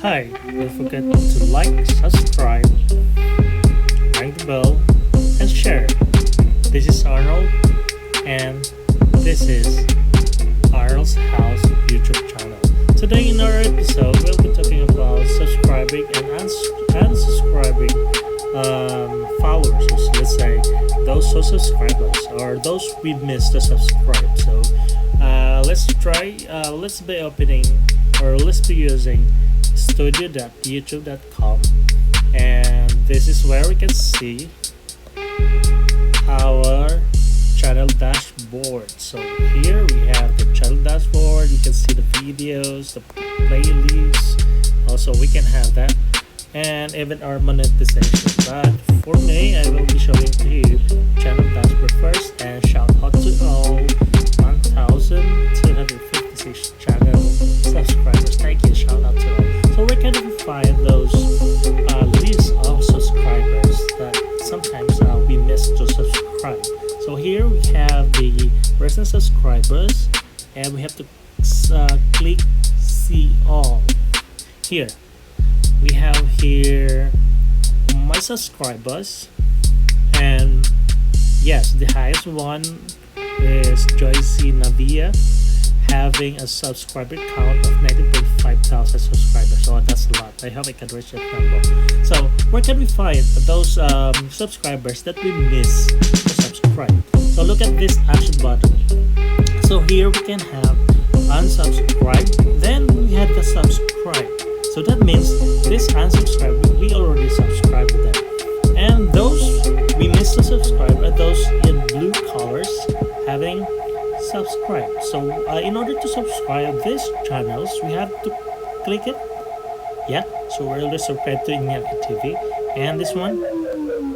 Hi, don't forget to like, subscribe, ring the bell, and share. This is Arnold, and this is Arnold's House YouTube channel. Today in our episode, we'll be talking about subscribing and unsubscribing followers, or let's say those who subscribe us or those we missed to subscribe. So let's be opening or let's be using studio.youtube.com, and this is where we can see our channel dashboard. So here we have the channel dashboard. You can see the videos, the playlists. Also we can have that, and even our monetization. But for me, I will be showing to you channel dashboard first, and shout out to all 1,256 channel subscribers. Thank you, shout out to all. So where can we find those lists of subscribers that sometimes we miss to subscribe? So here we have the recent subscribers, and we have to click see all. Here we have here my subscribers, and yes, the highest one is Joycey Navia, having a subscriber count of 19.5 thousand subscribers. So that's a lot. I hope I can reach that number. So where can we find those subscribers that we miss to subscribe? So look at this action button. So here we can have unsubscribe, then we have the subscribe. So that means this unsubscribe, we already subscribed to them, and those we missed to subscribe are those in blue colors having subscribe. So in order to subscribe these channels, we have to click it. Yeah, so we're already subscribed to Inyaki TV, and this one,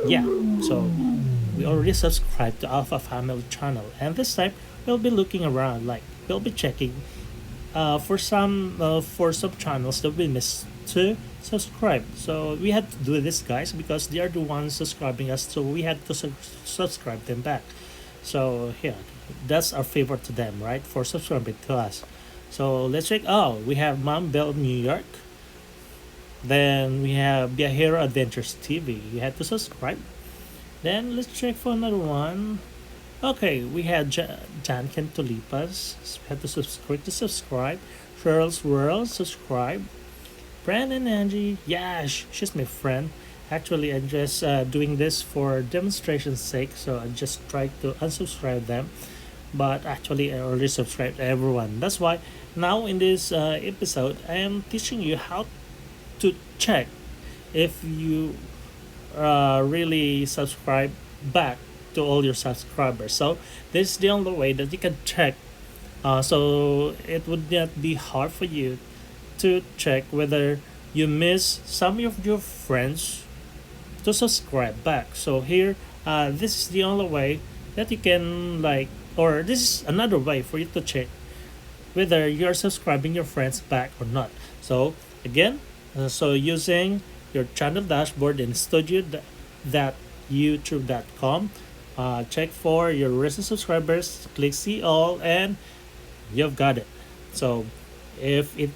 yeah, so we already subscribed to Alpha Family channel, and this time we'll be looking around, like we'll be checking for some channels that we missed to subscribe. So we had to do this, guys, because they are the ones subscribing us, so we had to subscribe them back. So yeah, that's our favor to them, right, for subscribing to us. So let's check. Oh, we have Mom Bell New York, then we have Viajero Adventures TV. You had to subscribe. Then let's check for another one. Okay, we had Jan Tulipas. We had to subscribe. Cheryl's World, subscribe. Brandon Angie, yeah, she's my friend. Actually, I'm just doing this for demonstration's sake, so I just tried to unsubscribe them. But actually, I already subscribed everyone. That's why now in this episode, I am teaching you how to check if you really subscribe back to all your subscribers. So this is the only way that you can check. So it would not be hard for you to check whether you miss some of your friends to subscribe back. So here, this is the only way that you can or this is another way for you to check whether you're subscribing your friends back or not. So again, so using your channel dashboard in studio.youtube.com, check for your recent subscribers, click see all, and you've got it. So if it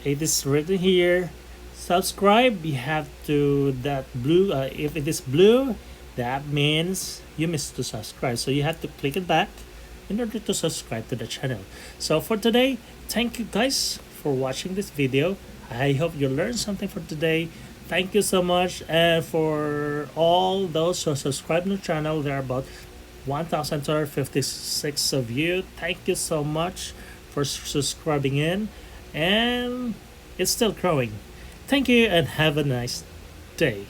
is written here subscribe, you have to that blue, if it is blue, that means you missed to subscribe, so you have to click it back in order to subscribe to the channel. So for today, thank you guys for watching this video. I hope you learned something for today. Thank you so much, and for all those who subscribe to the channel, there are about 1,256 of you. Thank you so much for subscribing in, and it's still growing. Thank you, and have a nice day.